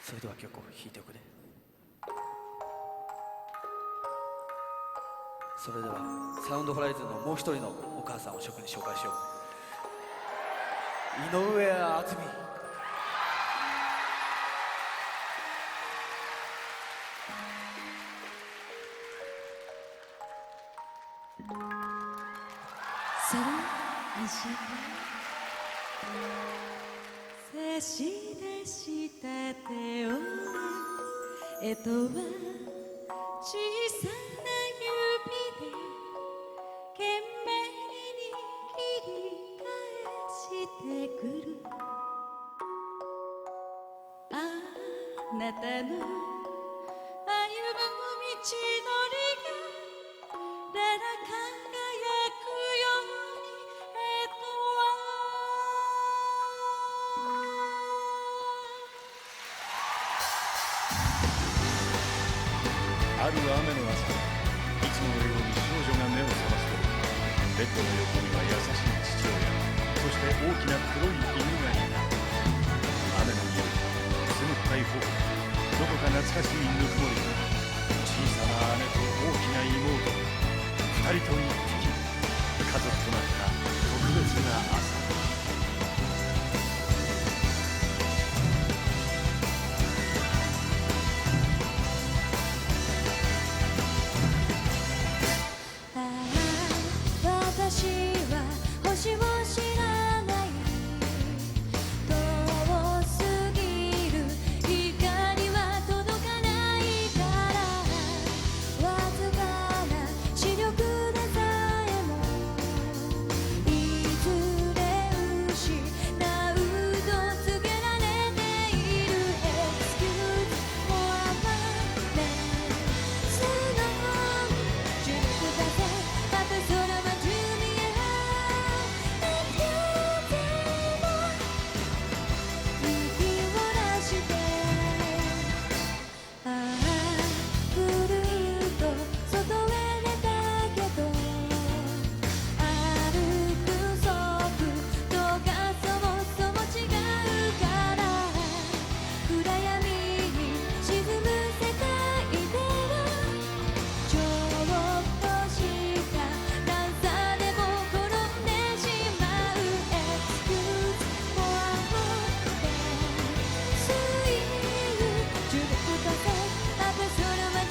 それでは曲を弾いておくね。それではサウンドホライズンのもう一人のお母さんを職に紹介しよう。井上あつみ。そうにして差し出した手をね、は小さな指で懸命に切り返してくる。あなたの歩む道のりがだら輝くようにある雨の朝、いつものように少女が目を覚ますと、ベッドの横には優しい父親、そして大きな黒い犬がいた。雨の匂い、くすぐったい頬、どこか懐かしいぬくもり、小さな姉と大きな妹、二人と一匹、家族となった特別な朝。私は星を知らない。遠すぎる光は届かないから、わずかな視力でさえもいずれ失うと告げられている。 Excuse for a moment 素の重力風、また空は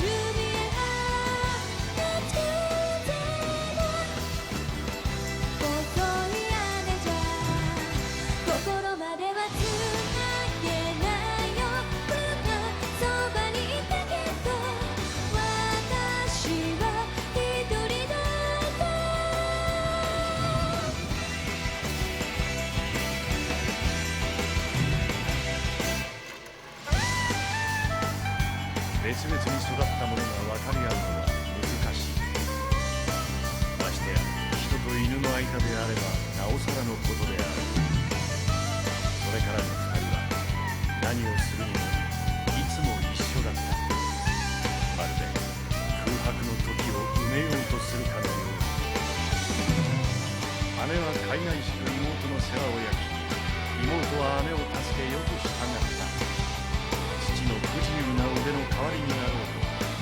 別々に育った者が分かり合うのは難しい。ましてや人と犬の間であればなおさらのことである。それからの二人は何をするにもいつも一緒だった。まるで空白の時を埋めようとするかのように。姉は海外しの妹の世話を焼き、妹は姉を助けよく従った。父の不自由な腕の代わりになろうと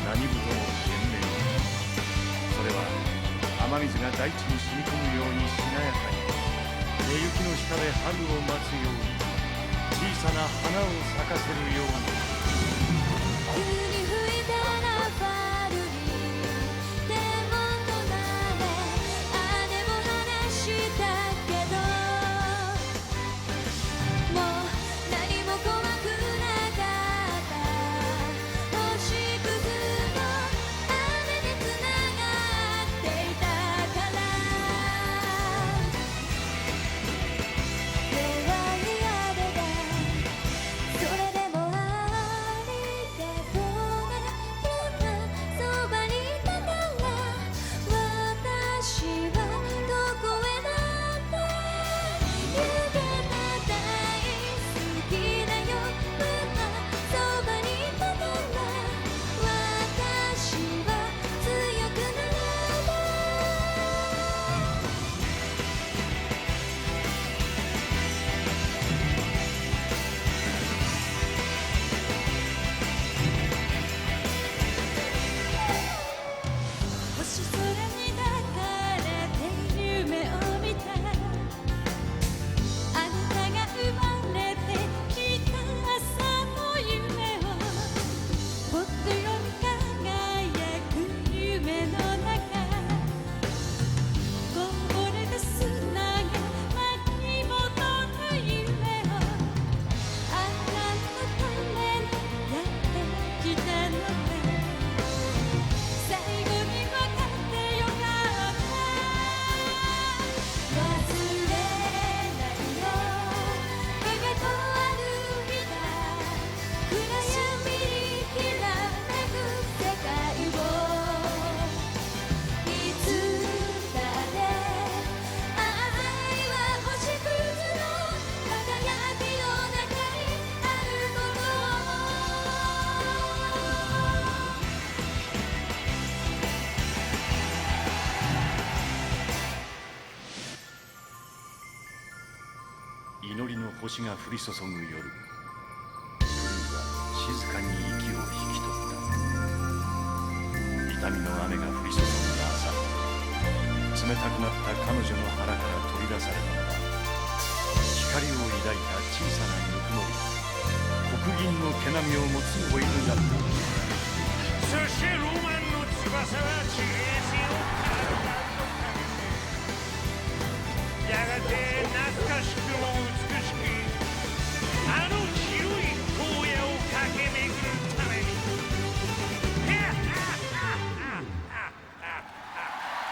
何事も懸命に。それは雨水が大地に染み込むようにしなやかに、寝雪の下で春を待つように、小さな花を咲かせるように。急に吹いたらファルに手元まで姉も話したけど、もう何も怖くなかった。星屑の雨でつながっていたから。では嫌でだ、それでもありがとう。祈りの星が降り注ぐ夜、プルーは静かに息を引き取った。痛みの雨が降り注ぐ朝、冷たくなった彼女の腹から取り出されたのは、光を抱いた小さなぬくもり、黒銀の毛並みを持つ子犬だった。そしてロマンの翼は散り